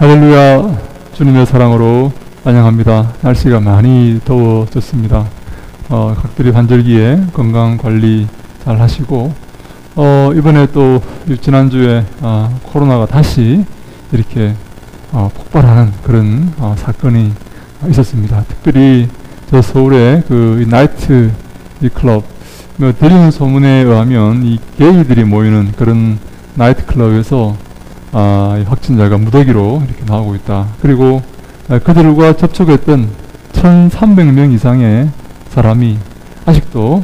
할렐루야. 주님의 사랑으로 안녕합니다. 날씨가 많이 더워졌습니다. 각별히 환절기에 건강 관리 잘 하시고, 이번에 또 지난주에 코로나가 다시 이렇게 폭발하는 그런 사건이 있었습니다. 특별히 저 서울의 그 나이트 클럽, 들리는 소문에 의하면 이 게이들이 모이는 그런 나이트 클럽에서 확진자가 무더기로 이렇게 나오고 있다. 그리고 그들과 접촉했던 1,300명 이상의 사람이 아직도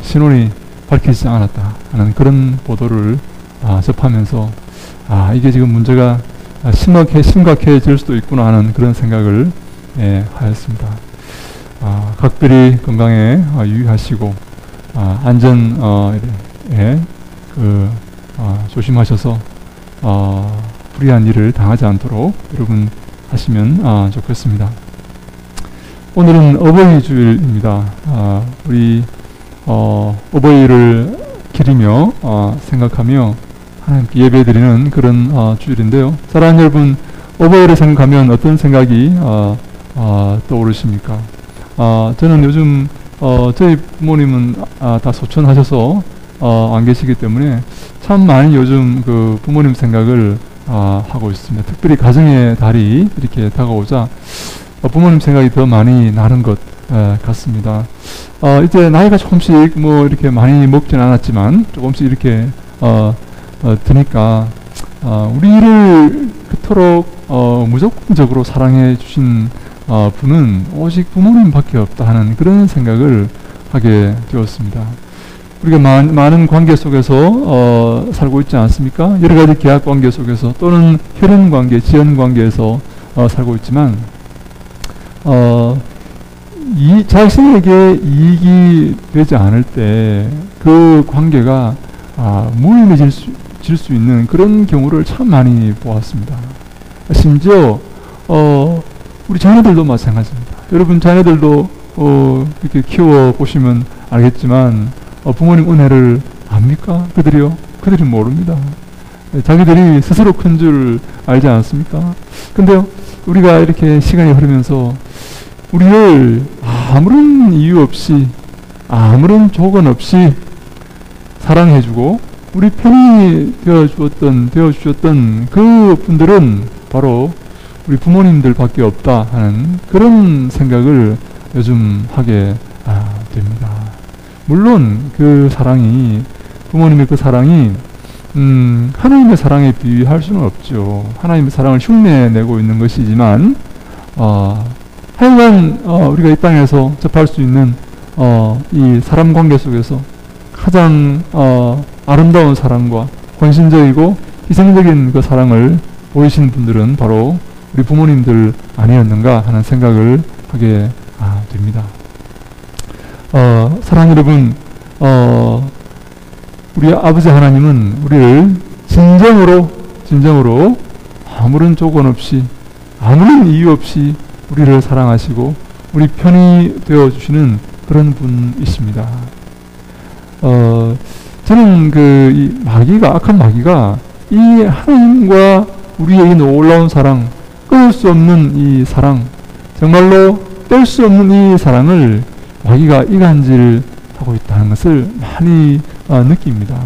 신원이 밝히지 않았다 하는 그런 보도를 접하면서 이게 지금 문제가 심각해질 수도 있구나 하는 그런 생각을 하였습니다. 각별히 건강에 유의하시고 안전 조심하셔서 불의한 일을 당하지 않도록 여러분 하시면 좋겠습니다. 오늘은 어버이 주일입니다. 우리 어버이를 기리며 생각하며 하나님께 예배드리는 그런 주일인데요. 사랑하는 여러분, 어버이를 생각하면 어떤 생각이 떠오르십니까? 저는 요즘 저희 부모님은 다 소천하셔서 안 계시기 때문에 참 많이 요즘 그 부모님 생각을 하고 있습니다. 특별히 가정의 달이 이렇게 다가오자 부모님 생각이 더 많이 나는 것 같습니다. 이제 나이가 조금씩 이렇게 많이 먹진 않았지만 조금씩 이렇게 드니까 우리를 그토록 무조건적으로 사랑해 주신 분은 오직 부모님밖에 없다 하는 그런 생각을 하게 되었습니다. 우리가 많은 관계 속에서 살고 있지 않습니까? 여러 가지 계약 관계 속에서 또는 혈연 관계, 지연 관계에서 살고 있지만 자신에게 이익이 되지 않을 때 그 관계가 무의미해질 수 있는 그런 경우를 참 많이 보았습니다. 심지어 우리 자녀들도 마찬가지입니다. 여러분 자녀들도 이렇게 키워 보시면 알겠지만 부모님 은혜를 압니까? 그들이 모릅니다. 자기들이 스스로 큰 줄 알지 않습니까? 근데요, 우리가 이렇게 시간이 흐르면서 우리를 아무런 이유 없이, 아무런 조건 없이 사랑해주고 우리 편이 되어주셨던 그 분들은 바로 우리 부모님들밖에 없다 하는 그런 생각을 요즘 하게 됩니다. 물론 그 사랑이, 부모님의 그 사랑이 하나님의 사랑에 비유할 수는 없죠. 하나님의 사랑을 흉내내고 있는 것이지만 하여간 우리가 이 땅에서 접할 수 있는 이 사람 관계 속에서 가장 아름다운 사랑과 헌신적이고 희생적인 그 사랑을 보이신 분들은 바로 우리 부모님들 아니었는가 하는 생각을 하게 됩니다. 사랑하는 여러분, 우리 아버지 하나님은 우리를 진정으로 아무런 조건 없이, 아무런 이유 없이 우리를 사랑하시고 우리 편이 되어주시는 그런 분이십니다. 저는 이 마귀가, 악한 마귀가 이 하나님과 우리의 이 놀라운 사랑, 끊을 수 없는 이 사랑, 정말로 뗄 수 없는 이 사랑을 마귀가 이간질하고 있다는 것을 많이 느낍니다.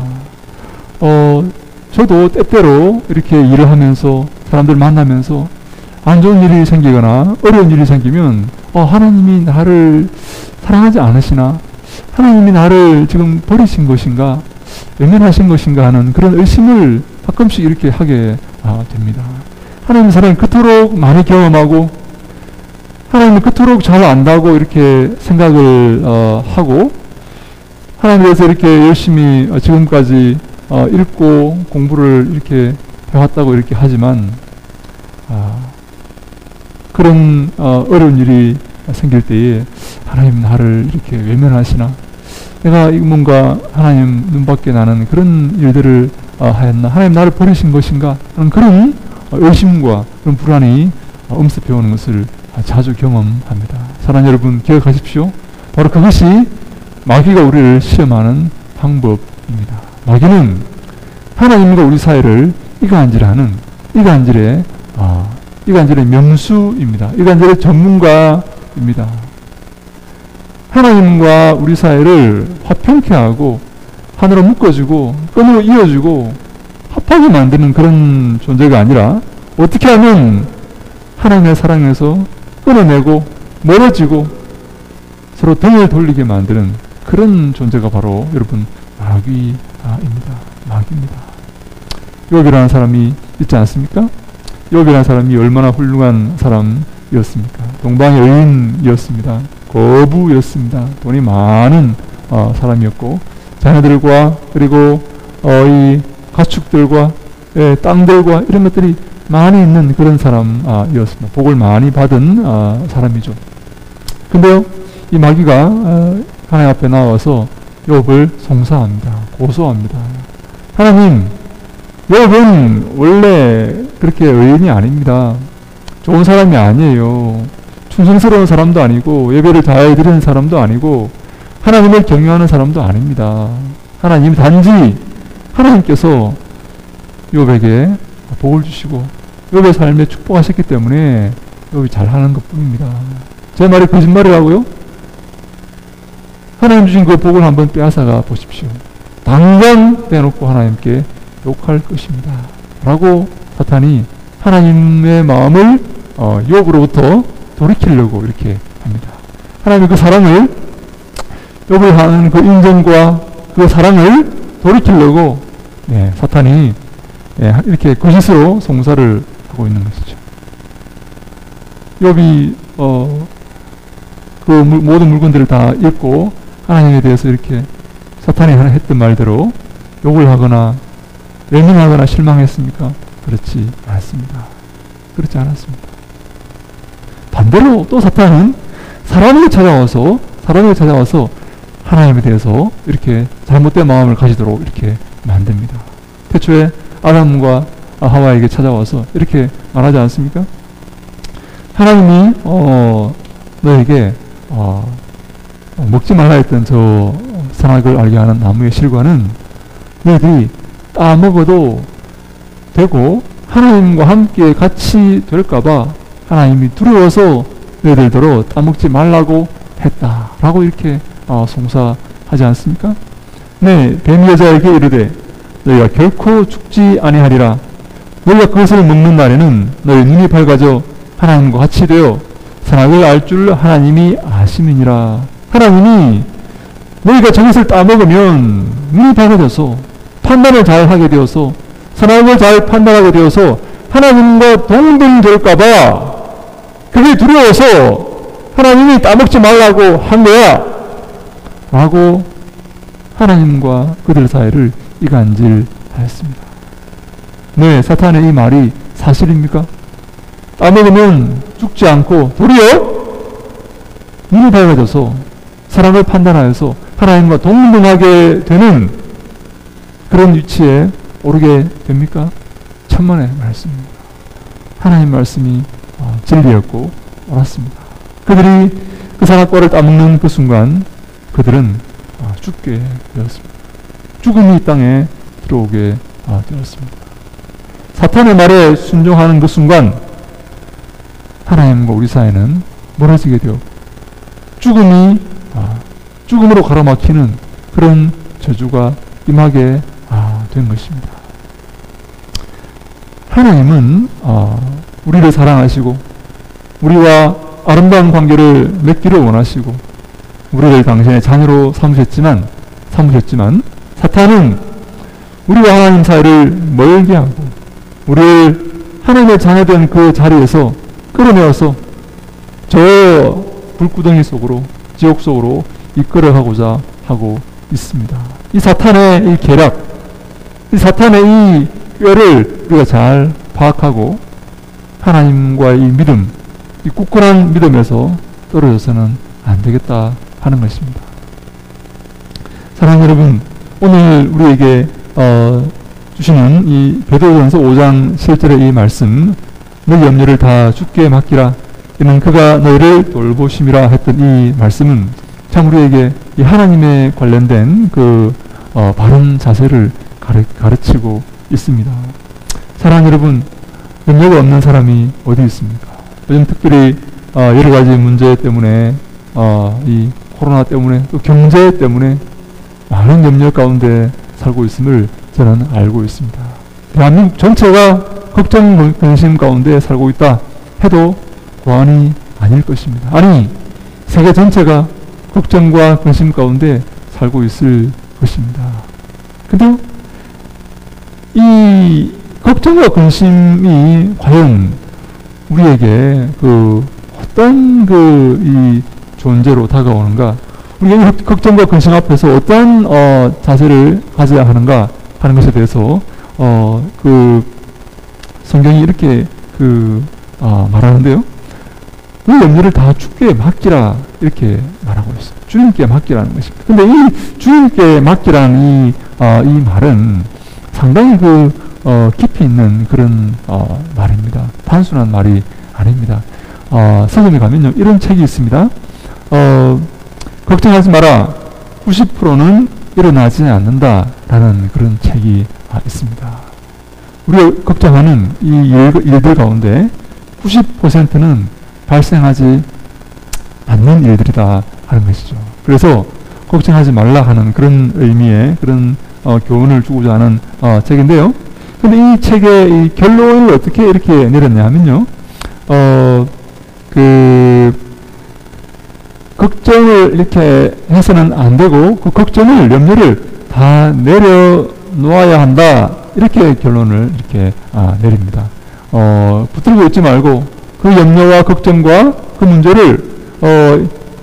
저도 때때로 이렇게 일을 하면서 사람들 만나면서 안 좋은 일이 생기거나 어려운 일이 생기면 하나님이 나를 사랑하지 않으시나? 하나님이 나를 지금 버리신 것인가? 외면하신 것인가 하는 그런 의심을 가끔씩 이렇게 하게 됩니다. 하나님의 사랑을 그토록 많이 경험하고 하나님을 그토록 잘 안다고 이렇게 생각을 하고 하나님에 대해서 이렇게 열심히 지금까지 읽고 공부를 이렇게 해왔다고 이렇게 하지만 그런 어려운 일이 생길 때에 하나님 나를 이렇게 외면하시나? 내가 뭔가 하나님 눈밖에 나는 그런 일들을 하였나? 하나님 나를 버리신 것인가? 하는 그런 의심과 그런 불안이 엄습해오는 것을 자주 경험합니다. 사랑하는 여러분, 기억하십시오. 바로 그것이 마귀가 우리를 시험하는 방법입니다. 마귀는 하나님과 우리 사이를 이간질의 이 간절의 명수입니다. 이 간절의 전문가입니다. 하나님과 우리 사이를 화평케 하고 하나로 묶어주고 끈으로 이어주고 합하게 만드는 그런 존재가 아니라 어떻게 하면 하나님의 사랑에서 끊어내고 멀어지고 서로 등을 돌리게 만드는 그런 존재가 바로 여러분 마귀입니다. 마귀입니다. 욥이라는 사람이 있지 않습니까? 욥이라는 사람이 얼마나 훌륭한 사람이었습니까? 동방의 의인이었습니다. 거부였습니다. 돈이 많은 사람이었고 자녀들과 그리고 이 가축들과 땅들과 이런 것들이 많이 있는 그런 사람이었습니다. 복을 많이 받은 사람이죠. 근데요, 이 마귀가 하나님 앞에 나와서 욥을 송사합니다. 고소합니다. 하나님, 욥은 원래 그렇게 의인이 아닙니다. 좋은 사람이 아니에요. 충성스러운 사람도 아니고 예배를 잘 드리는 사람도 아니고 하나님을 경외하는 사람도 아닙니다. 하나님 단지 하나님께서 욥에게 복을 주시고 욥의 삶에 축복하셨기 때문에 욥이 잘하는 것뿐입니다. 제 말이 거짓말이라고요? 하나님 주신 그 복을 한번 빼앗아가 보십시오. 당장 빼놓고 하나님께 욕할 것입니다. 라고 사탄이 하나님의 마음을 욥으로부터 돌이키려고 이렇게 합니다. 하나님의 그 사랑을 욥을 하는 그 인정과 그 사랑을 돌이키려고 사탄이 이렇게 거짓으로 송사를 하고 있는 것이죠. 욥이 그 모든 물건들을 다 잃고 하나님에 대해서 이렇게 사탄이 했던 말대로 욕을 하거나 외면하거나 실망했습니까? 그렇지 않았습니다. 그렇지 않았습니다. 반대로 또 사탄은 사람에게 찾아와서 하나님에 대해서 이렇게 잘못된 마음을 가지도록 이렇게 만듭니다. 태초에 아담과 하와에게 찾아와서 이렇게 말하지 않습니까? 하나님이 너에게 먹지 말라 했던 저 선악을 알게 하는 나무의 실과는 너희들이 따먹어도 되고 하나님과 함께 같이 될까봐 하나님이 두려워서 너희들더러 따먹지 말라고 했다라고 이렇게 송사하지 않습니까? 네, 뱀이 여자에게 이르되 너희가 결코 죽지 아니하리라. 너희가 그것을 먹는 날에는 너희 눈이 밝아져 하나님과 같이 되어 선악을 알 줄 하나님이 아심이니라. 하나님이 너희가 저것을 따먹으면 눈이 밝아져서 판단을 잘 하게 되어서 선악을 잘 판단하게 되어서 하나님과 동등될까봐 그게 두려워서 하나님이 따먹지 말라고 한 거야 라고 하나님과 그들 사이를 이간질하였습니다. 네, 사탄의 이 말이 사실입니까? 따먹으면 죽지 않고 도리어 눈이 밝아져서 사랑을 판단하여서 하나님과 동등하게 되는 그런 위치에 오르게 됩니까? 천만의 말씀입니다. 하나님 말씀이 진리였고 옳았습니다. 그들이 그 선악과를 따먹는 그 순간 그들은 죽게 되었습니다. 죽음이 이 땅에 들어오게 되었습니다. 사탄의 말에 순종하는 그 순간 하나님과 우리 사이는 멀어지게 되었고 죽음으로 가로막히는 그런 저주가 임하게 된 것입니다. 하나님은 우리를 사랑하시고 우리와 아름다운 관계를 맺기를 원하시고 우리를 당신의 자녀로 삼으셨지만 사탄은 우리와 하나님 사이를 멀게 하고 우리를 하나님의 자녀된 그 자리에서 끌어내어서 저 불구덩이 속으로 지옥 속으로 이끌어가고자 하고 있습니다. 이 사탄의 이 계략, 이 사탄의 이 꾀를 우리가 잘 파악하고 하나님과의 이 믿음, 이 굳건한 믿음에서 떨어져서는 안 되겠다 하는 것입니다. 사랑하는 여러분, 오늘 우리에게 주시는 이 베드로전서 5장 7절의 이 말씀, 너희 염려를 다 주께 맡기라. 이는 그가 너희를 돌보심이라 했던 이 말씀은 참 우리에게 이 하나님에 관련된 그 바른 자세를 가르치고 있습니다. 사랑하는 여러분, 염려가 없는 사람이 어디 있습니까? 요즘 특별히 여러 가지 문제 때문에 이 코로나 때문에 또 경제 때문에 많은 염려 가운데 살고 있음을 저는 알고 있습니다. 대한민국 전체가 걱정 근심 가운데 살고 있다 해도 과언이 아닐 것입니다. 아니, 세계 전체가 걱정과 근심 가운데 살고 있을 것입니다. 근데 이 걱정과 근심이 과연 우리에게 어떤 이 존재로 다가오는가, 우리가 걱정과 근심 앞에서 어떤 자세를 가져야 하는가 하는 것에 대해서 성경이 이렇게 말하는데요. 그 염려를 다 주께 맡기라 이렇게 말하고 있어요. 주님께 맡기라는 것입니다. 근데 이 주님께 맡기라는 이 말은 상당히 깊이 있는 그런 말입니다. 단순한 말이 아닙니다. 서점에 가면요, 이런 책이 있습니다. 걱정하지 마라. 90%는 일어나지 않는다라는 그런 책이 있습니다. 우리가 걱정하는 이 일들 가운데 90%는 발생하지 않는 일들이다 하는 것이죠. 그래서 걱정하지 말라 하는 그런 의미의 그런 교훈을 주고자 하는 책인데요. 근데 이 책의 이 결론을 어떻게 이렇게 내렸냐 하면요. 걱정을 이렇게 해서는 안 되고 그 걱정을, 염려를 다 내려놓아야 한다. 이렇게 결론을 이렇게 내립니다. 붙들고 있지 말고 그 염려와 걱정과 그 문제를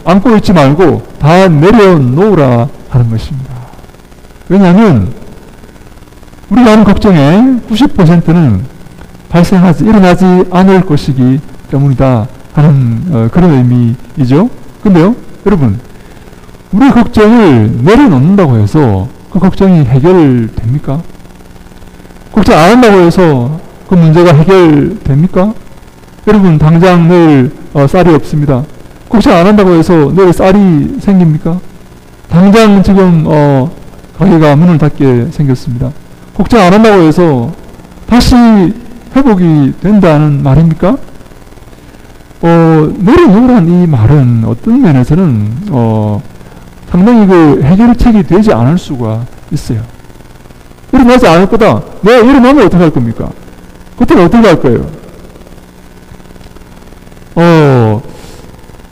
안고 있지 말고 다 내려놓으라 하는 것입니다. 왜냐하면 우리가 하는 걱정의 90%는 일어나지 않을 것이기 때문이다 하는 그런 의미이죠. 근데요, 여러분, 우리 걱정을 내려놓는다고 해서 그 걱정이 해결됩니까? 걱정 안 한다고 해서 그 문제가 해결됩니까? 여러분, 당장 내일 쌀이 없습니다. 걱정 안 한다고 해서 내일 쌀이 생깁니까? 당장 지금 가게가 문을 닫게 생겼습니다. 걱정 안 한다고 해서 다시 회복이 된다는 말입니까? 내려놓으란 이 말은 어떤 면에서는 상당히 해결책이 되지 않을 수가 있어요. 일어나지 않을 거다. 일어나면 어떻게 할 겁니까? 그때는 어떻게 할 거예요?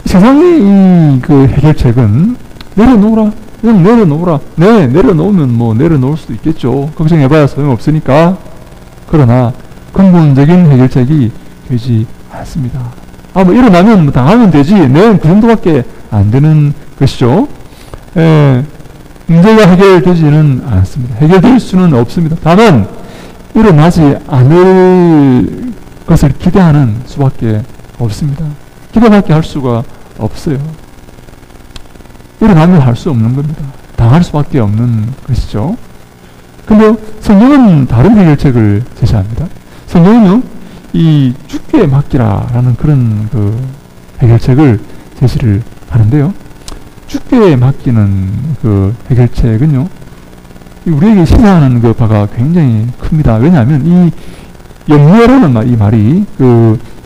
세상의 이 해결책은 내려놓으라. 그냥 내려놓으라. 내려놓으면 내려놓을 수도 있겠죠. 걱정해봐야 소용없으니까. 그러나 근본적인 해결책이 되지 않습니다. 일어나면 당하면 되지. 그 정도밖에 안 되는 것이죠. 문제가 해결되지는 않습니다. 해결될 수는 없습니다. 다만 일어나지 않을 것을 기대하는 수밖에 없습니다. 기대밖에 할 수가 없어요. 일어나면 할 수 없는 겁니다. 당할 수밖에 없는 것이죠. 근데 성경은 다른 해결책을 제시합니다. 성경은요, 이 주께 맡기라라는 그런 해결책을 제시를 하는데요. 주께 맡기는 해결책은요, 우리에게 시사하는 바가 굉장히 큽니다. 왜냐하면 이 염려라는 이 말이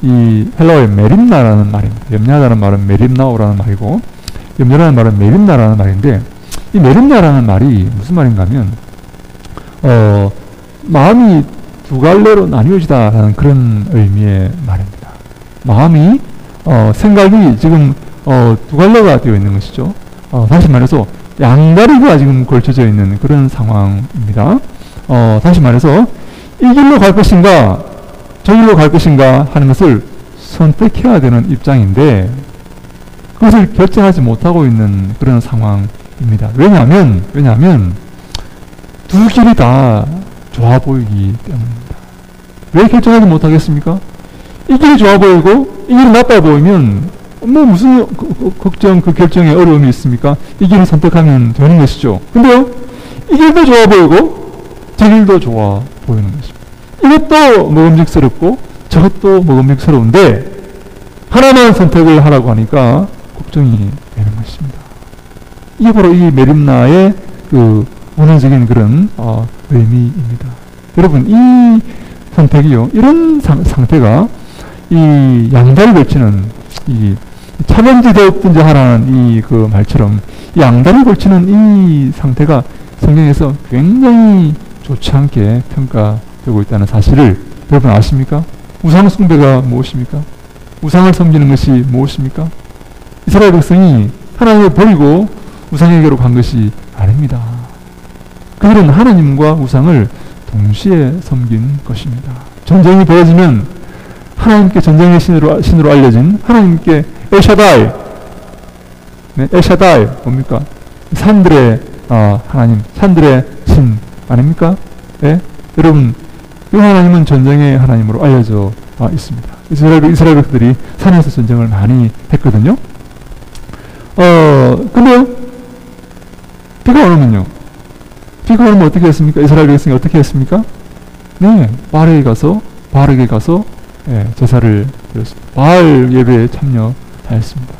이 헬라어의 메림나라는 말입니다. 염려하다는 말은 메림나오라는 말이고, 염려라는 말은 메림나라는 말인데, 이 메림나라는 말이 무슨 말인가 하면 마음이 두 갈래로 나뉘어지다라는 그런 의미의 말입니다. 마음이 생각이 지금 두 갈래가 되어 있는 것이죠. 다시 말해서 양다리가 지금 걸쳐져 있는 그런 상황입니다. 다시 말해서 이 길로 갈 것인가 저 길로 갈 것인가 하는 것을 선택해야 되는 입장인데 그것을 결정하지 못하고 있는 그런 상황입니다. 왜냐하면 두 길이 다 좋아 보이기 때문입니다. 왜 결정하지 못하겠습니까? 이 길이 좋아 보이고 이 길이 나빠 보이면 무슨 걱정, 결정에 어려움이 있습니까? 이 길을 선택하면 되는 것이죠. 근데요, 이 길도 좋아 보이고 저 길도 좋아 보이는 것입니다. 이것도 먹음직스럽고 저것도 먹음직스러운데 하나만 선택을 하라고 하니까 걱정이 되는 것입니다. 이게 바로 이 메림나의 원어적인 그런 의미입니다. 여러분, 이 선택이요. 이런 상태가 이 양다리 걸치는 이 차변지 없든지 하라는 이 그 말처럼 양다리 걸치는 이 상태가 성경에서 굉장히 좋지 않게 평가되고 있다는 사실을 여러분 아십니까? 우상 숭배가 무엇입니까? 우상을 섬기는 것이 무엇입니까? 이스라엘 백성이 하나님을 버리고 우상에게로 간 것이 아닙니다. 그들은 하나님과 우상을 동시에 섬긴 것입니다. 전쟁이 벌어지면 하나님께 전쟁의 신으로 알려진 하나님께 엘샤다이, 네, 엘샤다이 뭡니까? 산들의 하나님, 산들의 신 아닙니까? 네? 여러분, 이 하나님은 전쟁의 하나님으로 알려져 있습니다. 이스라엘 백성들이 산에서 전쟁을 많이 했거든요. 근데요, 비가 오면요. 비가 오면 어떻게 했습니까? 이스라엘 백성이 어떻게 했습니까? 네, 바알에게 가서 예, 제사를 드렸습니다. 바알 예배에 참여하였습니다.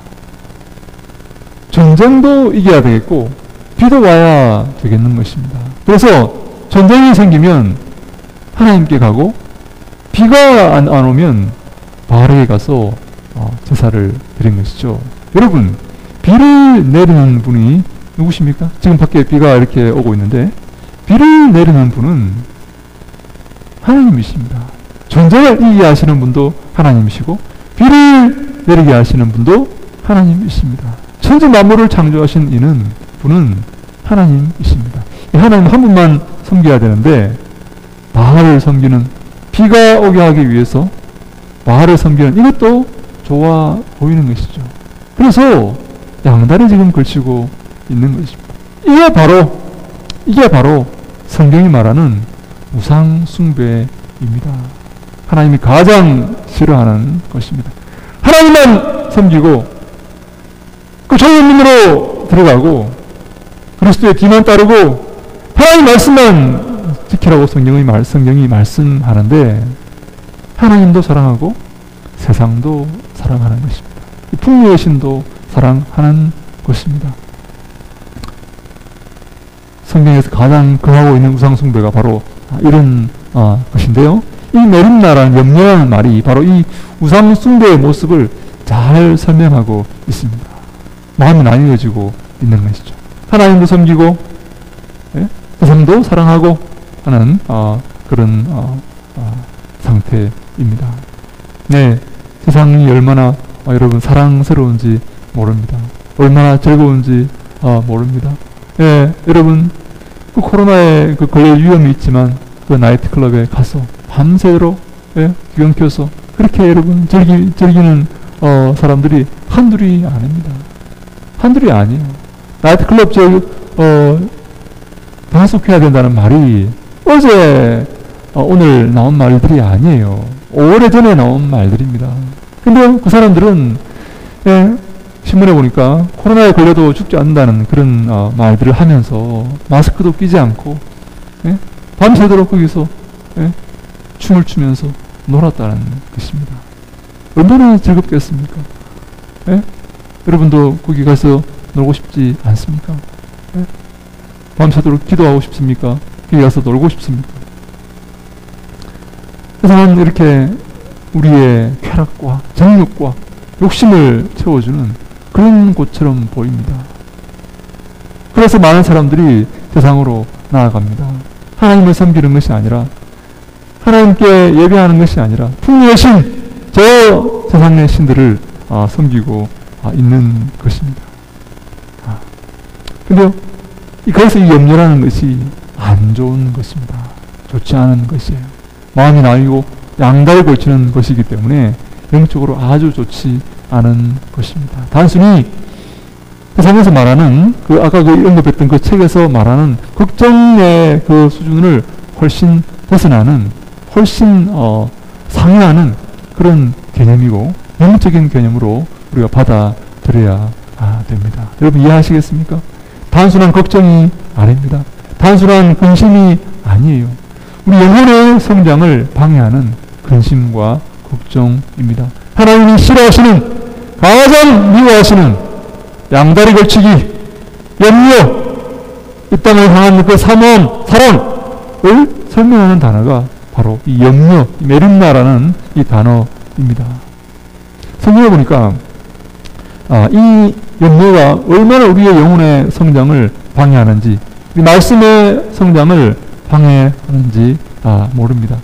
전쟁도 이겨야 되겠고 비도 와야 되겠는 것입니다. 그래서 전쟁이 생기면 하나님께 가고 비가 안 오면 바알에게 가서 제사를 드린 것이죠. 여러분, 비를 내리는 분이 누구십니까? 지금 밖에 비가 이렇게 오고 있는데 비를 내리는 분은 하나님이십니다. 전쟁을 이기게 하시는 분도 하나님이시고 비를 내리게 하시는 분도 하나님이십니다. 천지 만물을 창조하신 이는 분은 하나님이십니다. 이 하나님 한 분만 섬겨야 되는데 바알을 섬기는, 비가 오게 하기 위해서 바알을 섬기는, 이것도 좋아 보이는 것이죠. 그래서 양다리 지금 걸치고 있는 것입니다. 이게 바로 성경이 말하는 우상 숭배입니다. 하나님이 가장 싫어하는 것입니다. 하나님만 섬기고 그 좋은 믿음으로 들어가고 그리스도의 뒤만 따르고 하나님 말씀만 지키라고 성경이 말씀하는데 하나님도 사랑하고 세상도 사랑하는 것입니다. 풍요의 신도 사랑하는 것입니다. 성경에서 가장 거하고 있는 우상 숭배가 바로 이런 것인데요. 이 메림나라는 염려라는 말이 바로 이 우상 숭배의 모습을 잘 설명하고 있습니다. 마음이 나뉘어지고 있는 것이죠. 하나님도 섬기고 세상도 사랑하고 하는 그런 상태입니다. 네, 세상이 얼마나 여러분 사랑스러운지 모릅니다. 얼마나 즐거운지 모릅니다. 예, 여러분 그 코로나에 걸릴 위험이 있지만 그 나이트클럽에 가서 밤새도록 기경 켜서 그렇게 여러분 즐기는 사람들이 한둘이 아닙니다. 한둘이 아니에요. 나이트클럽 단속해야 된다는 말이 어제 오늘 나온 말들이 아니에요. 오래전에 나온 말들입니다. 근데 그 사람들은 신문에 보니까 코로나에 걸려도 죽지 않는다는 그런 말들을 하면서 마스크도 끼지 않고 밤새도록 거기서 춤을 추면서 놀았다는 것입니다. 얼마나 즐겁겠습니까? 여러분도 거기 가서 놀고 싶지 않습니까? 밤새도록 기도하고 싶습니까? 거기 가서 놀고 싶습니까? 세상은 이렇게 우리의 쾌락과 정욕과 욕심을 채워주는 그런 곳처럼 보입니다. 그래서 많은 사람들이 세상으로 나아갑니다. 하나님을 섬기는 것이 아니라, 하나님께 예배하는 것이 아니라 풍요의 신, 저 세상의 신들을 섬기고 있는 것입니다. 근데요, 그래서 이 염려라는 것이 안 좋은 것입니다. 좋지 않은 것이에요. 마음이 나뉘고 양다리 걸치는 것이기 때문에 영적으로 아주 좋지 않은 것입니다. 단순히 세상에서 말하는 아까 언급했던 그 책에서 말하는 걱정의 그 수준을 훨씬 벗어나는, 훨씬 상회하는 그런 개념이고 영적인 개념으로 우리가 받아들여야 됩니다. 여러분 이해하시겠습니까? 단순한 걱정이 아닙니다. 단순한 근심이 아니에요. 우리 영혼의 성장을 방해하는 근심과 걱정입니다. 하나님이 싫어하시는, 가장 미워하시는 양다리 걸치기, 염려, 이 땅을 향한 그 사모함, 사랑을 설명하는 단어가 바로 이 염려, 이 메림나라는 이 단어입니다. 성경에 보니까 이 염려가 얼마나 우리의 영혼의 성장을 방해하는지, 이 말씀의 성장을 방해하는지 모릅니다.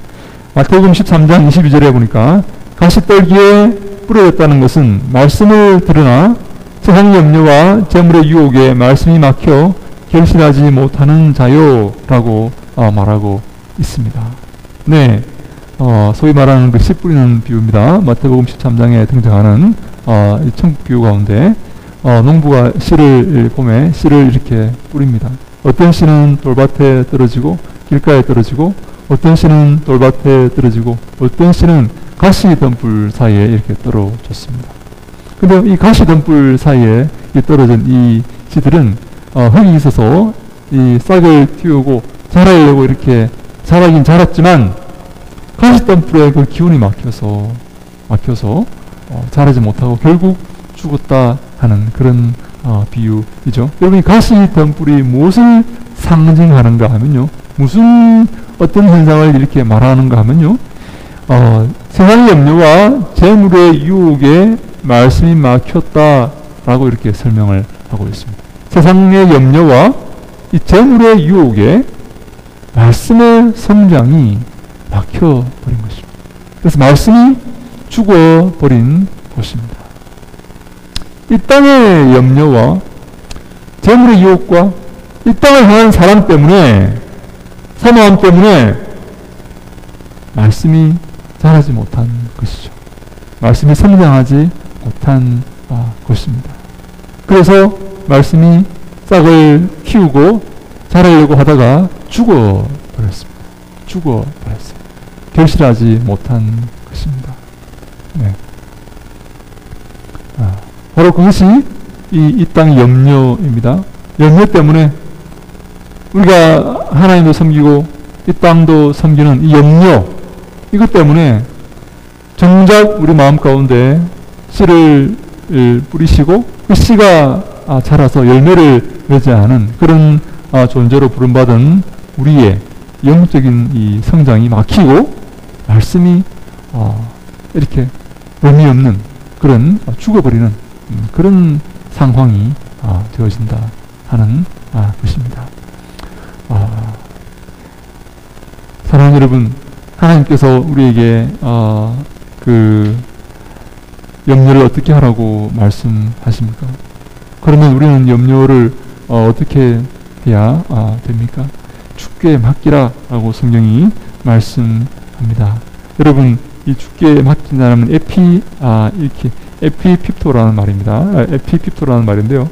마태복음 13장 22절에 보니까 가시떨기에 뿌려졌다는 것은 말씀을 들으나 세상 염려와 재물의 유혹에 말씀이 막혀 결실하지 못하는 자요라고 말하고 있습니다. 네, 소위 말하는 그 씨 뿌리는 비유입니다. 마태복음 13장에 등장하는 이 천국 비유 가운데 농부가 봄에 씨를 이렇게 뿌립니다. 어떤 씨는 돌밭에 떨어지고 길가에 떨어지고, 어떤 씨는 돌밭에 떨어지고, 어떤 씨는 가시덤불 사이에 이렇게 떨어졌습니다. 근데 이 가시덤불 사이에 떨어진 이 씨들은 흙이 있어서 이 싹을 틔우고 자라려고 이렇게 자라긴 자랐지만 가시덤불에 그 기운이 막혀서 자라지 못하고 결국 죽었다 하는 그런 비유이죠. 여러분, 이 가시덤불이 무엇을 상징하는가 하면요, 무슨 어떤 현상을 이렇게 말하는가 하면요, 세상의 염려와 재물의 유혹에 말씀이 막혔다라고 이렇게 설명을 하고 있습니다. 세상의 염려와 이 재물의 유혹에 말씀의 성장이 막혀버린 것입니다. 그래서 말씀이 죽어버린 것입니다. 이 땅의 염려와 재물의 유혹과 이 땅을 향한 사랑 때문에, 사모함 때문에 말씀이 자라지 못한 것이죠. 말씀이 성장하지 못한 것입니다. 그래서 말씀이 싹을 키우고 자라려고 하다가 죽어버렸습니다. 죽어버렸어요. 결실하지 못한 것입니다. 네. 바로 그것이 이 땅의 염려입니다. 염려 때문에 우리가 하나님도 섬기고 이 땅도 섬기는 이 염려, 이것 때문에 정작 우리 마음 가운데 씨를 뿌리시고 그 씨가 자라서 열매를 맺지 않은 그런 존재로 부름받은 우리의 영적인 이 성장이 막히고 말씀이 이렇게 의미 없는 그런 죽어버리는 그런 상황이 되어진다 하는 것입니다. 사랑하는 여러분, 하나님께서 우리에게 그 염려를 어떻게 하라고 말씀하십니까? 그러면 우리는 염려를 어떻게 해야 됩니까? 죽게 맡기라 라고 성경이 말씀합니다. 여러분, 이 죽게 맡긴다는 이렇게 에피핍토라는 말입니다. 에피핍토라는 말인데요.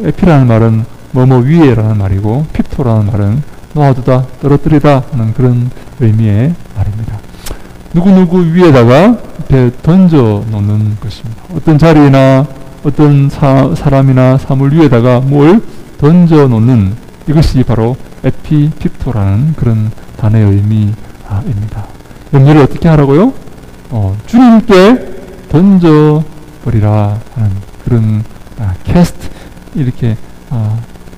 에피라는 말은 뭐뭐 위에라는 말이고, 핍토라는 말은 놓아두다, 떨어뜨리다 하는 그런 의미의 말입니다. 누구누구 위에다가 이렇게 던져 놓는 것입니다. 어떤 자리나 어떤 사람이나 사물 위에다가 뭘 던져 놓는, 이것이 바로 에피핍토라는 그런 단어의 의미입니다. 염려를 어떻게 하라고요? 주님께 던져버리라 하는 그런 캐스트, 이렇게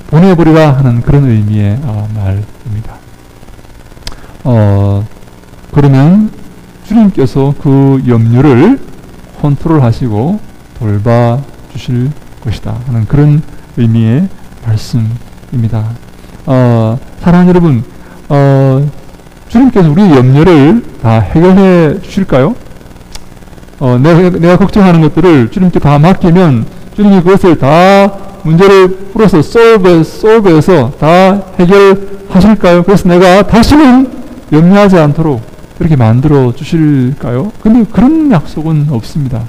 보내버리라 하는 그런 의미의 말입니다. 그러면 주님께서 그 염려를 컨트롤하시고 돌봐주실 것이다 하는 그런 의미의 말씀입니다. 사랑하는 여러분, 주님께서 우리의 염려를 다 해결해 주실까요? 내가 걱정하는 것들을 주님께 다 맡기면 주님이 그것을 다 문제를 풀어서 솔브해서 다 해결하실까요? 그래서 내가 다시는 염려하지 않도록 그렇게 만들어 주실까요? 근데 그런 약속은 없습니다.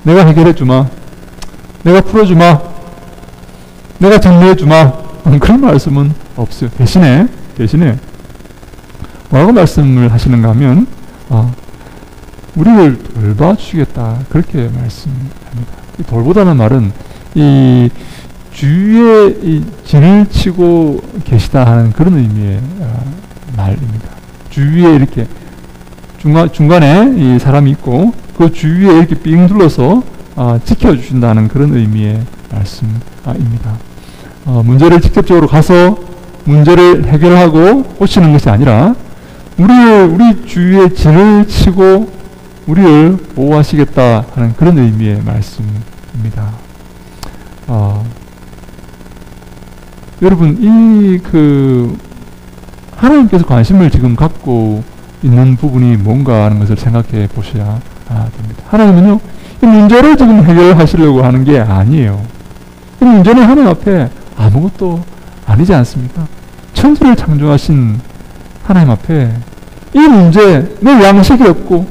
내가 해결해 주마, 내가 풀어 주마, 내가 정리해 주마, 그런 말씀은 없어요. 대신에 뭐라고 말씀을 하시는가 하면 우리를 돌봐주시겠다, 그렇게 말씀합니다. 이 돌보다는 말은 이 주위에 이 진을 치고 계시다 하는 그런 의미의 말입니다. 주위에 이렇게 중간에 이 사람이 있고 그 주위에 이렇게 삥 둘러서 지켜주신다는 그런 의미의 말씀입니다. 문제를 직접적으로 가서 문제를 해결하고 고치는 것이 아니라 우리 주위에 진을 치고 우리를 보호하시겠다 하는 그런 의미의 말씀입니다. 여러분, 하나님께서 관심을 지금 갖고 있는 부분이 뭔가 하는 것을 생각해 보셔야 됩니다. 하나님은요, 이 문제를 지금 해결하시려고 하는 게 아니에요. 이 문제는 하나님 앞에 아무것도 아니지 않습니까? 천지를 창조하신 하나님 앞에 이 문제, 내 양식이 없고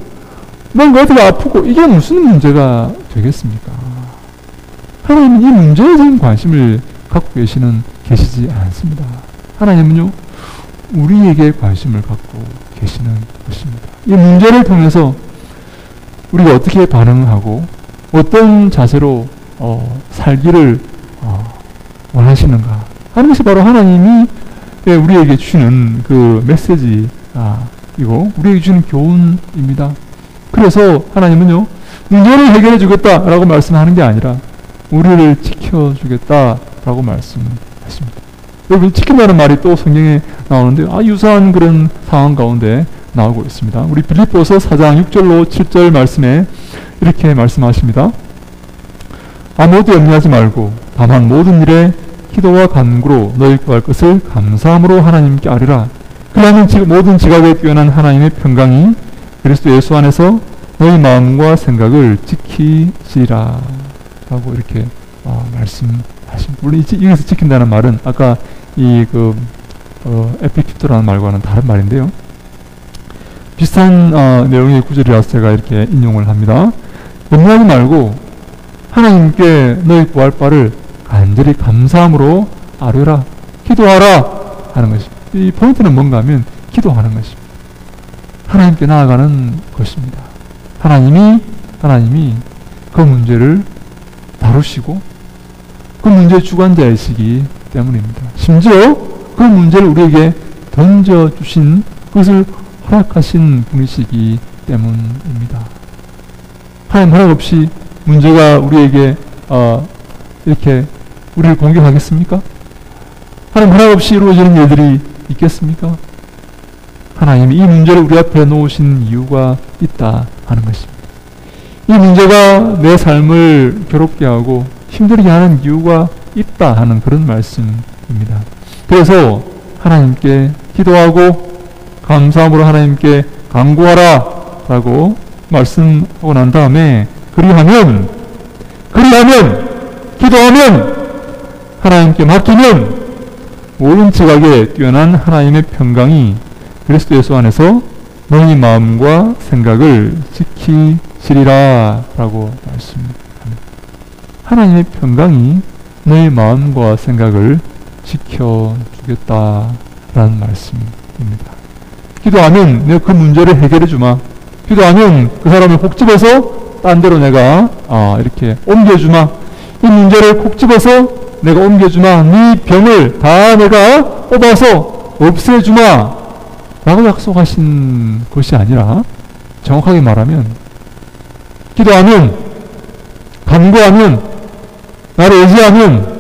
뭔가 어디가 아프고 이게 무슨 문제가 되겠습니까? 하나님은 이 문제에 지금 관심을 갖고 계시지 않습니다. 하나님은요, 우리에게 관심을 갖고 계시는 것입니다. 이 문제를 통해서 우리가 어떻게 반응하고 어떤 자세로 살기를 원하시는가 하는 것이 바로 하나님이 우리에게 주시는 그 메시지이고 우리에게 주는 교훈입니다. 그래서 하나님은요, 문제를 해결해 주겠다라고 말씀하는 게 아니라 우리를 지켜주겠다라고 말씀하십니다. 여러분, 지킨다는 말이 또 성경에 나오는데 유사한 그런 상황 가운데 나오고 있습니다. 우리 빌립보서 4장 6절로 7절 말씀에 이렇게 말씀하십니다. 아무것도 염려하지 말고 다만 모든 일에 기도와 간구로 너희 구할 것을 감사함으로 하나님께 아뢰라. 그러면 모든 지각에 뛰어난 하나님의 평강이 그리스도 예수 안에서 너희 마음과 생각을 지키시리라 라고 이렇게 말씀하십니다. 물론 여기서 지킨다는 말은 아까 에피큐토라는 말과는 다른 말인데요. 비슷한 내용의 구절이라서 제가 이렇게 인용을 합니다. 염려하지 말고 하나님께 너희 구할 바를 간절히 감사함으로 아뢰라, 기도하라 하는 것입니다. 이 포인트는 뭔가 하면 기도하는 것입니다. 하나님께 나아가는 것입니다. 하나님이 그 문제를 다루시고 그 문제의 주관자이시기 때문입니다. 심지어 그 문제를 우리에게 던져주신 그것을 허락하신 분이시기 때문입니다. 하나님 허락 없이 문제가 우리에게 이렇게 우리를 공격하겠습니까? 하나님 허락 없이 이루어지는 일들이 있겠습니까? 하나님이 이 문제를 우리 앞에 놓으신 이유가 있다 하는 것입니다. 이 문제가 내 삶을 괴롭게 하고 힘들게 하는 이유가 있다 하는 그런 말씀입니다. 그래서 하나님께 기도하고 감사함으로 하나님께 간구하라 라고 말씀하고 난 다음에 그리하면 기도하면 하나님께 맡기면 모든 지각에 뛰어난 하나님의 평강이 그리스도 예수 안에서 너희 마음과 생각을 지키시리라 라고 말씀합니다. 하나님의 평강이 너희 마음과 생각을 지켜주겠다라는 말씀입니다. 기도하면 내가 그 문제를 해결해 주마. 기도하면 그 사람을 콕 집어서 딴 데로 내가 이렇게 옮겨주마. 이 문제를 콕 집어서 내가 옮겨주마. 네 병을 다 내가 뽑아서 없애주마 라고 약속하신 것이 아니라 정확하게 말하면 기도하면 간구하면 나를 의지하면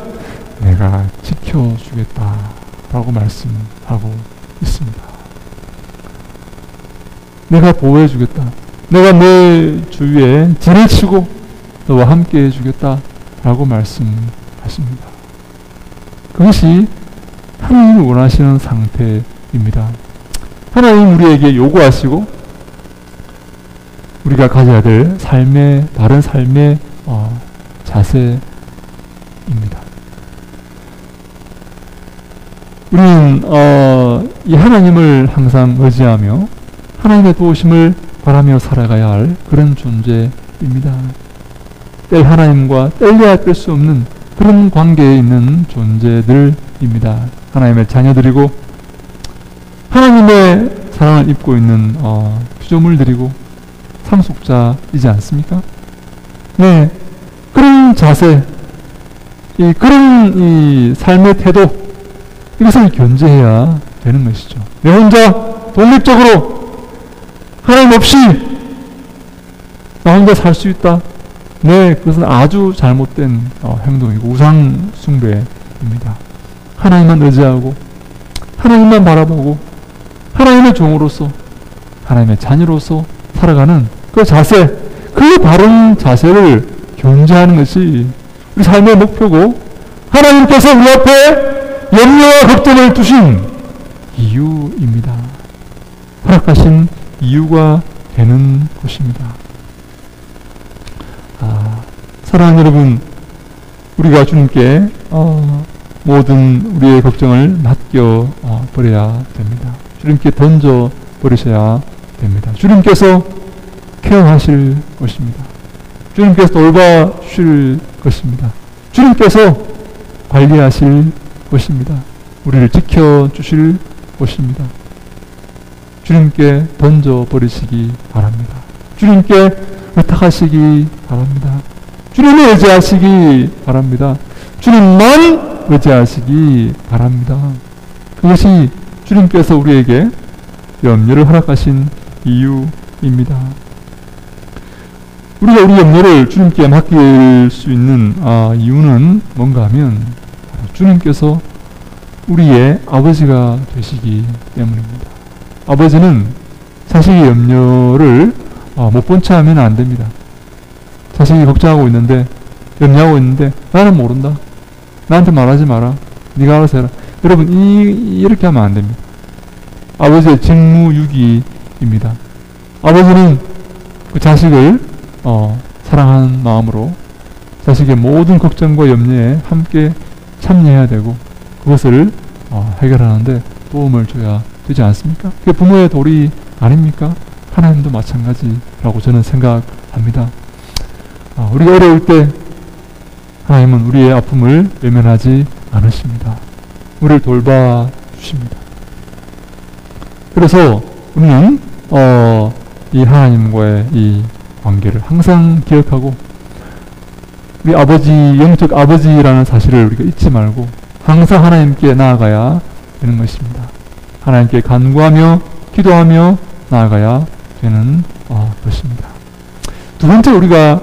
내가 지켜주겠다 라고 말씀하고 있습니다. 내가 보호해주겠다. 내가 내 주위에 진을 치고 너와 함께 해주겠다 라고 말씀하십니다. 그것이 하나님이 원하시는 상태입니다. 하나님 우리에게 요구하시고 우리가 가져야 될 바른 삶의 자세입니다. 우리는 이 하나님을 항상 의지하며 하나님의 도우심을 바라며 살아가야 할 그런 존재입니다. 뗄 하나님과 뗄려야 뗄 수 없는 그런 관계에 있는 존재들입니다. 하나님의 자녀들이고 하나님의 사랑을 입고 있는 피조물들이고 상속자이지 않습니까? 네, 그런 자세, 그런 이 삶의 태도, 이것을 견제해야 되는 것이죠. 내 혼자 독립적으로 하나님 없이 나 혼자 살 수 있다. 네, 그것은 아주 잘못된 행동이고 우상 숭배입니다. 하나님만 의지하고 하나님만 바라보고 하나님의 종으로서, 하나님의 자녀로서 살아가는 그 자세, 그 바른 자세를 견지하는 것이 우리 삶의 목표고, 하나님께서 우리 앞에 염려와 걱정을 두신 이유입니다. 허락하신 이유가 되는 것입니다. 사랑하는 여러분, 우리가 주님께 모든 우리의 걱정을 맡겨 버려야 됩니다. 주님께 던져 버리셔야 됩니다. 주님께서 케어하실 것입니다. 주님께서 돌봐주실 것입니다. 주님께서 관리하실 것입니다. 우리를 지켜주실 것입니다. 주님께 던져버리시기 바랍니다. 주님께 의탁하시기 바랍니다. 주님을 의지하시기 바랍니다. 주님만 의지하시기 바랍니다. 그것이 주님께서 우리에게 염려를 허락하신 이유입니다. 우리가 우리 염려를 주님께 맡길 수 있는 이유는 뭔가 하면 주님께서 우리의 아버지가 되시기 때문입니다. 아버지는 자식의 염려를 못 본 체 하면 안 됩니다. 자식이 걱정하고 있는데, 염려하고 있는데 나는 모른다. 나한테 말하지 마라. 네가 알아서 해라. 여러분, 이렇게 하면 안 됩니다. 아버지의 직무유기입니다. 아버지는 그 자식을 사랑하는 마음으로 자식의 모든 걱정과 염려에 함께 참여해야 되고, 그것을 해결하는데 도움을 줘야 되지 않습니까? 그게 부모의 도리 아닙니까? 하나님도 마찬가지라고 저는 생각합니다. 우리가 어려울 때 하나님은 우리의 아픔을 외면하지 않으십니다. 우리를 돌봐주십니다. 그래서 우리는 이 하나님과의 이 관계를 항상 기억하고, 우리 아버지, 영적 아버지라는 사실을 우리가 잊지 말고 항상 하나님께 나아가야 되는 것입니다. 하나님께 간구하며 기도하며 나아가야 되는 것입니다. 두 번째, 우리가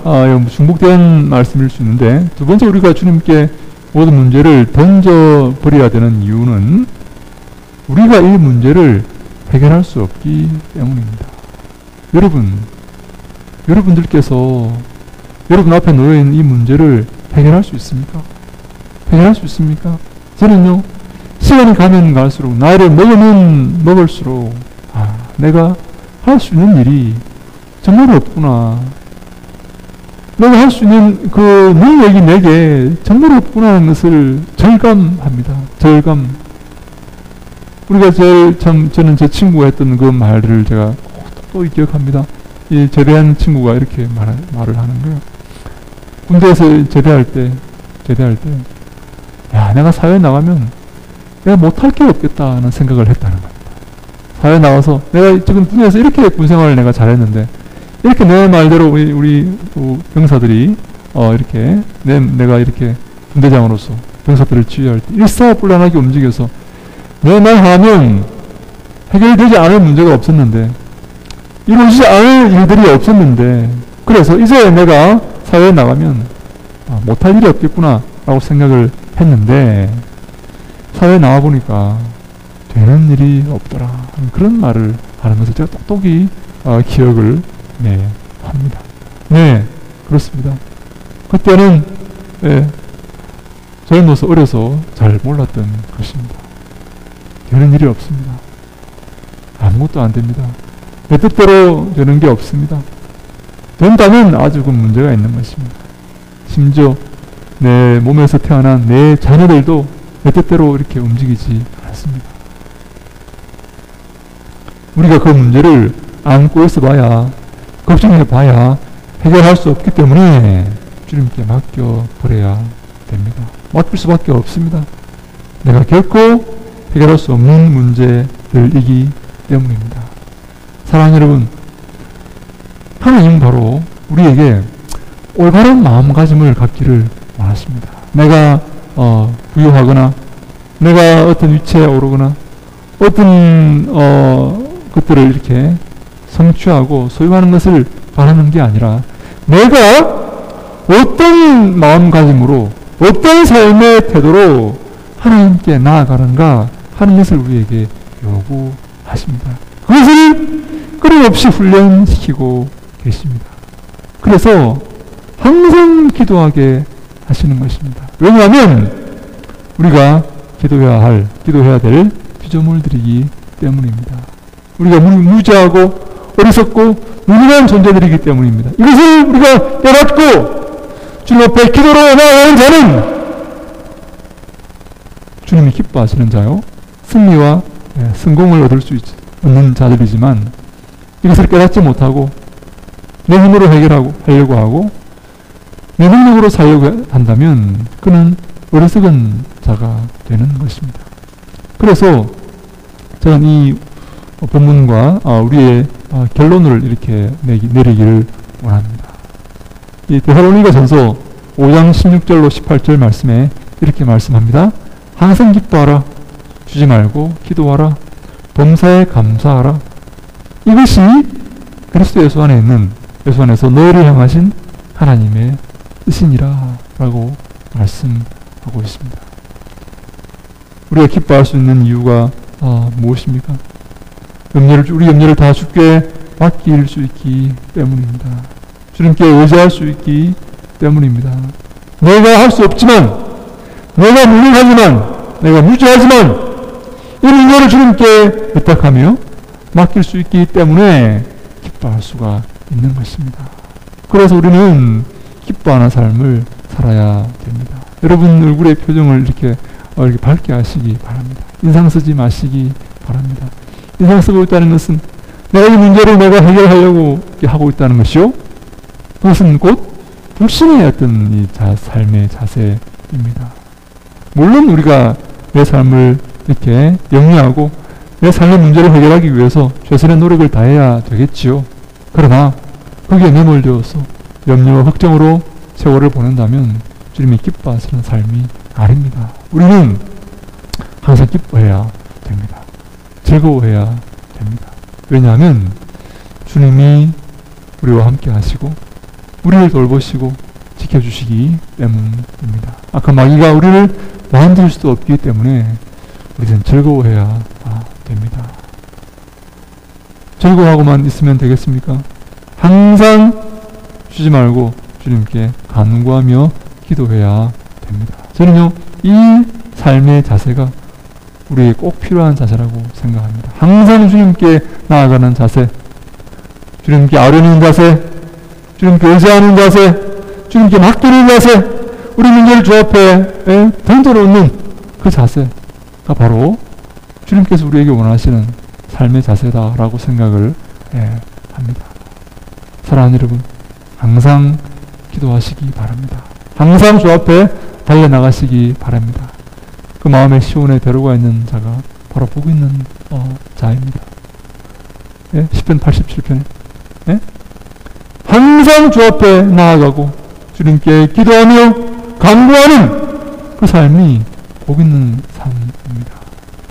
중복된 말씀일 수 있는데, 두 번째 우리가 주님께 모든 문제를 던져버려야 되는 이유는 우리가 이 문제를 해결할 수 없기 때문입니다. 여러분들께서 여러분 앞에 놓여있는 이 문제를 해결할 수 있습니까? 해결할 수 있습니까? 저는요, 시간이 가면 갈수록, 나이를 먹으면 먹을수록 내가 할 수 있는 일이 정말 없구나. 내가 할 수 있는 그 능력이 내게 정말 없구나 하는 것을 절감합니다. 절감. 우리가 저는 제 친구가 했던 그 말을 제가 또 기억합니다. 이 제대한 친구가 이렇게 말을 하는 거예요. 군대에서 제대할 때, 야, 내가 사회에 나가면 내가 못할 게 없겠다는 생각을 했다는 겁니다. 사회에 나와서 내가 지금 군대에서 이렇게 군생활을 내가 잘했는데, 이렇게 내 말대로 우리 병사들이 이렇게 내가 이렇게 군대장으로서 병사들을 지휘할 때 일사불란하게 움직여서 내 말 하면 해결되지 않을 문제가 없었는데, 이루어지지 않을 일들이 없었는데, 그래서 이제 내가 사회에 나가면 못할 일이 없겠구나 라고 생각을 했는데, 사회에 나와보니까 되는 일이 없더라, 그런 말을 하는 것을 제가 똑똑히 기억을 합니다. 네, 그렇습니다. 그때는 젊어서 어려서 잘 몰랐던 것입니다. 되는 일이 없습니다. 아무것도 안 됩니다. 내 뜻대로 되는 게 없습니다. 된다면 아주 그 문제가 있는 것입니다. 심지어 내 몸에서 태어난 내 자녀들도 내 뜻대로 이렇게 움직이지 않습니다. 우리가 그 문제를 안고 있어 봐야, 걱정해 봐야 해결할 수 없기 때문에 주님께 맡겨버려야 됩니다. 맡길 수밖에 없습니다. 내가 결코 해결할 수 없는 문제들이기 때문입니다. 사랑하는 여러분, 하나님은 바로 우리에게 올바른 마음가짐을 갖기를 원하십니다. 내가 부유하거나 내가 어떤 위치에 오르거나 어떤 것들을 이렇게 성취하고 소유하는 것을 바라는 게 아니라, 내가 어떤 마음가짐으로 어떤 삶의 태도로 하나님께 나아가는가 하는 것을 우리에게 요구하십니다. 하십니다. 그것을 끊임없이 훈련시키고 계십니다. 그래서 항상 기도하게 하시는 것입니다. 왜냐하면 우리가 기도해야 될 피조물들이기 때문입니다. 우리가 무지하고 어리석고 무능한 존재들이기 때문입니다. 이것을 우리가 깨닫고 주님 앞에 기도로 나아가는 자는 주님이 기뻐하시는 자요, 승리와 성공을 얻는 자들이지만 이것을 깨닫지 못하고 내 힘으로 하려고 하고 내 능력으로 살려고 한다면 그는 어리석은 자가 되는 것입니다. 그래서 저는 이 본문과 우리의 결론을 이렇게 내리기를 원합니다. 이 데살로니가전서 5장 16절로 18절 말씀에 이렇게 말씀합니다. 항상 기뻐하라, 주지 말고 기도하라, 범사에 감사하라. 이것이 그리스도 예수 안에서 너희를 향하신 하나님의 뜻이니라 라고 말씀하고 있습니다. 우리가 기뻐할 수 있는 이유가 무엇입니까? 우리 염려를 다 주께 맡길 수 있기 때문입니다. 주님께 의지할 수 있기 때문입니다. 내가 할 수 없지만, 내가 무능하지만, 내가 무지하지만 이 문제를 주님께 부탁하며 맡길 수 있기 때문에 기뻐할 수가 있는 것입니다. 그래서 우리는 기뻐하는 삶을 살아야 됩니다. 여러분 얼굴의 표정을 이렇게 밝게 하시기 바랍니다. 인상 쓰지 마시기 바랍니다. 인상 쓰고 있다는 것은 내가 이 문제를 내가 해결하려고 하고 있다는 것이요, 그것은 곧 불신의 어떤 이 삶의 자세입니다. 물론 우리가 내 삶을 이렇게 영위하고 내 삶의 문제를 해결하기 위해서 최선의 노력을 다해야 되겠지요. 그러나 거기에 매몰되어서 염려와 걱정으로 세월을 보낸다면 주님이 기뻐하시는 삶이 아닙니다. 우리는 항상 기뻐해야 됩니다. 즐거워해야 됩니다. 왜냐하면 주님이 우리와 함께 하시고 우리를 돌보시고 지켜주시기 때문입니다. 아까 마귀가 우리를 만들 수도 없기 때문에 우리는 즐거워해야 됩니다. 즐거워하고만 있으면 되겠습니까? 항상 쉬지 말고 주님께 간구하며 기도해야 됩니다. 저는요, 이 삶의 자세가 우리에게 꼭 필요한 자세라고 생각합니다. 항상 주님께 나아가는 자세, 주님께 아뢰는 자세, 주님께 의지하는 자세, 주님께 맡기는 자세, 우리 문제를 주 앞에 던져놓는 그 자세가 바로 주님께서 우리에게 원하시는 삶의 자세다라고 생각을 합니다. 사랑하는 여러분, 항상 기도하시기 바랍니다. 항상 주 앞에 달려나가시기 바랍니다. 그 마음에 시온의 배로가 있는 자가 바로 복 있는 자입니다. 10편 87편에 항상 주 앞에 나아가고 주님께 기도하며 간구하는 그 삶이 복 있는 삶입니다.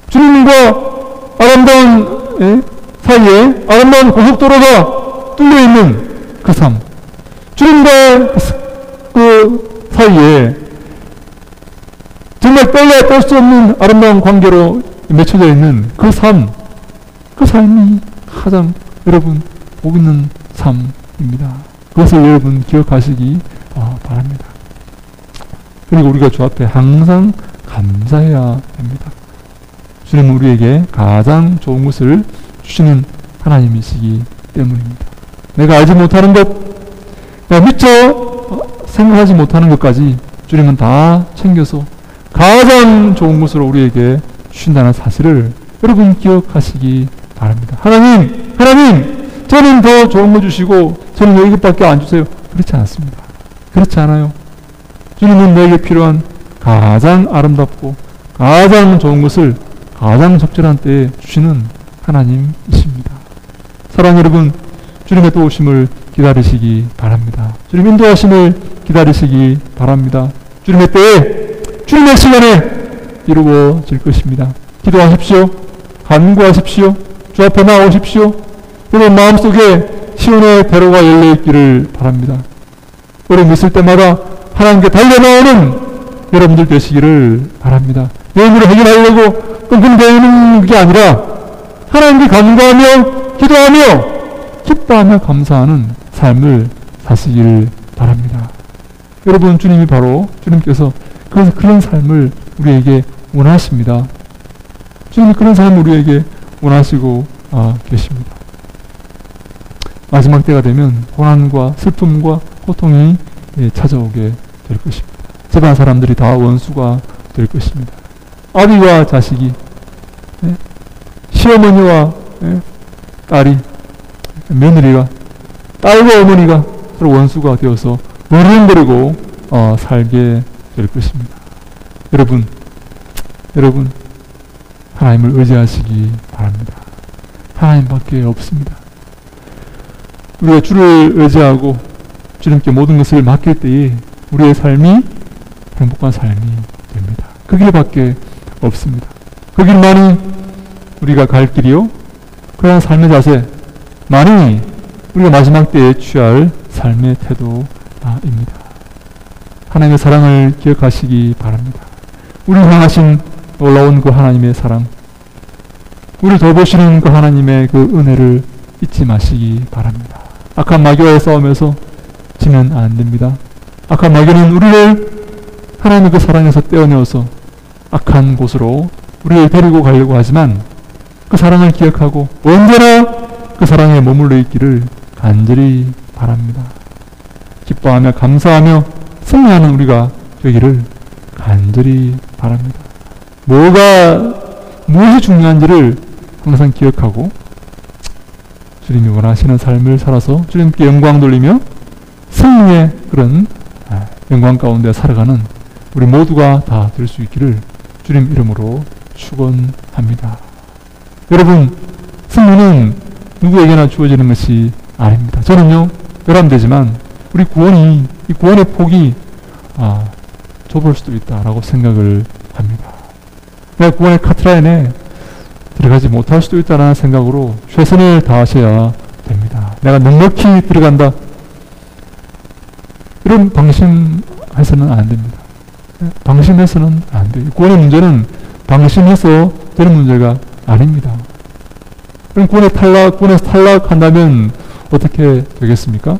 주님과 아름다운 사이에 아름다운 고속도로가 뚫려있는 그 삶, 주님과 그 사이에 정말 뗄래야 뗄 수 없는 아름다운 관계로 맺혀져 있는 그 삶, 그 삶이 가장 여러분 복 있는 삶입니다. 그것을 여러분 기억하시기 바랍니다. 그리고 우리가 주 앞에 항상 감사해야 됩니다. 주님은 우리에게 가장 좋은 것을 주시는 하나님이시기 때문입니다. 내가 알지 못하는 것, 내가 미처 생각하지 못하는 것까지 주님은 다 챙겨서 가장 좋은 것으로 우리에게 주신다는 사실을 여러분 기억하시기 바랍니다. 하나님, 저는 더 좋은 거 주시고 저는 왜 이것밖에 안 주세요? 그렇지 않습니다. 그렇지 않아요. 주님은 내게 필요한 가장 아름답고 가장 좋은 것을 가장 적절한 때에 주시는 하나님이십니다. 사랑하는 여러분, 주님의 또 오심을 기다리시기 바랍니다. 주님 인도하심을 기다리시기 바랍니다. 주님의 때에, 주님의 시간에 이루어질 것입니다. 기도하십시오. 간구하십시오. 주 앞에 나오십시오. 여러분 마음속에 시온의 배로가 열려있기를 바랍니다. 여러분 있을 때마다 하나님께 달려나오는 여러분들 되시기를 바랍니다. 내 힘으로 해결하려고 끙끙대는 게 아니라 하나님께 간구하며 기도하며 기뻐하며 감사하는 삶을 사시길 바랍니다. 여러분, 주님께서 그래서 그런 삶을 우리에게 원하십니다. 주님이 그런 삶을 우리에게 원하시고 계십니다. 마지막 때가 되면 고난과 슬픔과 고통이 찾아오게 될 것입니다. 집안 사람들이 다 원수가 될 것입니다. 아비와 자식이, 시어머니와 딸이, 며느리가, 딸과 어머니가 서로 원수가 되어서 으르렁거리고 살게 될 것입니다. 여러분, 하나님을 의지하시기 바랍니다. 하나님밖에 없습니다. 우리가 주를 의지하고 주님께 모든 것을 맡길 때에 우리의 삶이 행복한 삶이 됩니다. 그 길밖에 없습니다. 그 길만이 우리가 갈 길이요, 그러한 삶의 자세만이 우리가 마지막 때에 취할 삶의 태도입니다. 하나님의 사랑을 기억하시기 바랍니다. 우리를 향하신 놀라운 그 하나님의 사랑, 우리를 돌보시는 그 하나님의 그 은혜를 잊지 마시기 바랍니다. 악한 마귀와의 싸움에서 지면 안 됩니다. 악한 마귀는 우리를 하나님의 그 사랑에서 떼어내어서 악한 곳으로 우리를 데리고 가려고 하지만 그 사랑을 기억하고 언제나 그 사랑에 머물러 있기를 간절히 바랍니다. 기뻐하며 감사하며 승리하는 우리가 되기를 간절히 바랍니다. 무엇이 중요한지를 항상 기억하고 주님이 원하시는 삶을 살아서 주님께 영광 돌리며 승리의 그런 영광 가운데 살아가는 우리 모두가 다 될 수 있기를 주님 이름으로 축원합니다. 여러분, 승리는 누구에게나 주어지는 것이 아닙니다. 저는요, 외람되지만 우리 이 구원의 폭이 좁을 수도 있다라고 생각을 합니다. 내가 구원의 카트라인에 들어가지 못할 수도 있다는 생각으로 최선을 다하셔야 됩니다. 내가 넉넉히 들어간다, 이런 방심해서는 안 됩니다. 방심해서는 안 돼요. 구원의 문제는 방심해서 되는 문제가 아닙니다. 그럼 구원에서 탈락한다면 어떻게 되겠습니까?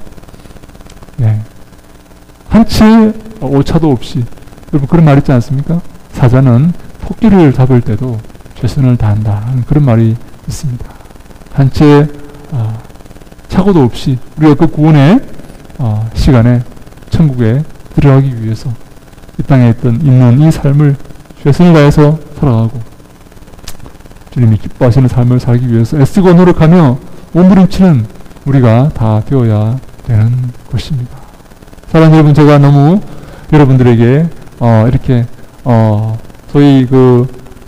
한치 오차도 없이, 여러분 그런 말 있지 않습니까? 사자는 토끼를 잡을 때도 최선을 다한다 하는 그런 말이 있습니다. 한치의 착오도 없이 우리가 그 구원의 시간에 천국에 들어가기 위해서 이 땅에 있는 이 삶을 최선을 다해서 살아가고 주님이 기뻐하시는 삶을 살기 위해서 애쓰고 노력하며 몸부림치는 우리가 다 되어야 되는 것입니다. 사랑하는 여러분, 제가 너무 여러분들에게 이렇게 소위 그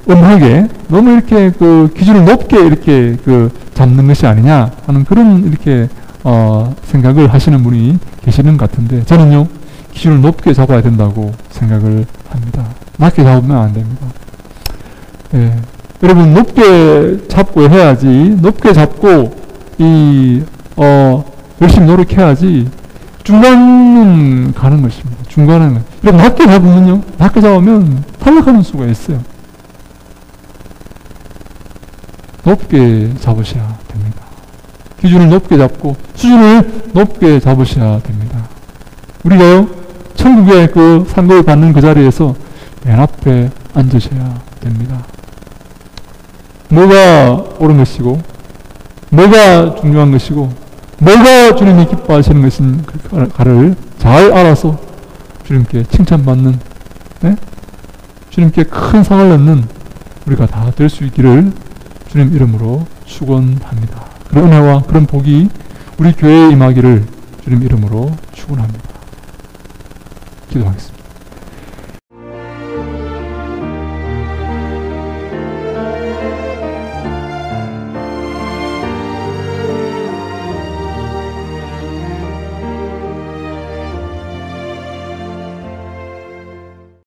음하게 너무 이렇게 그 기준을 높게 이렇게 그 잡는 것이 아니냐 하는 그런 이렇게 생각을 하시는 분이 계시는 것 같은데, 저는요, 기준을 높게 잡아야 된다고 생각을 합니다. 낮게 잡으면 안 됩니다. 여러분, 높게 잡고 해야지, 높게 잡고 열심히 노력해야지 중간은 가는 것입니다. 중간은. 여러분, 낮게 잡으면 탈락하는 수가 있어요. 높게 잡으셔야 됩니다. 기준을 높게 잡고 수준을 높게 잡으셔야 됩니다. 우리가요, 천국의 그 상급을 받는 그 자리에서 맨 앞에 앉으셔야 됩니다. 뭐가 옳은 것이고, 뭐가 중요한 것이고, 뭐가 주님이 기뻐하시는 것인가를 잘 알아서 주님께 칭찬받는, 주님께 큰 상을 얻는 우리가 다 될 수 있기를 주님 이름으로 축원합니다. 그런 은혜와 그런 복이 우리 교회에 임하기를 주님 이름으로 축원합니다. 기도하겠습니다.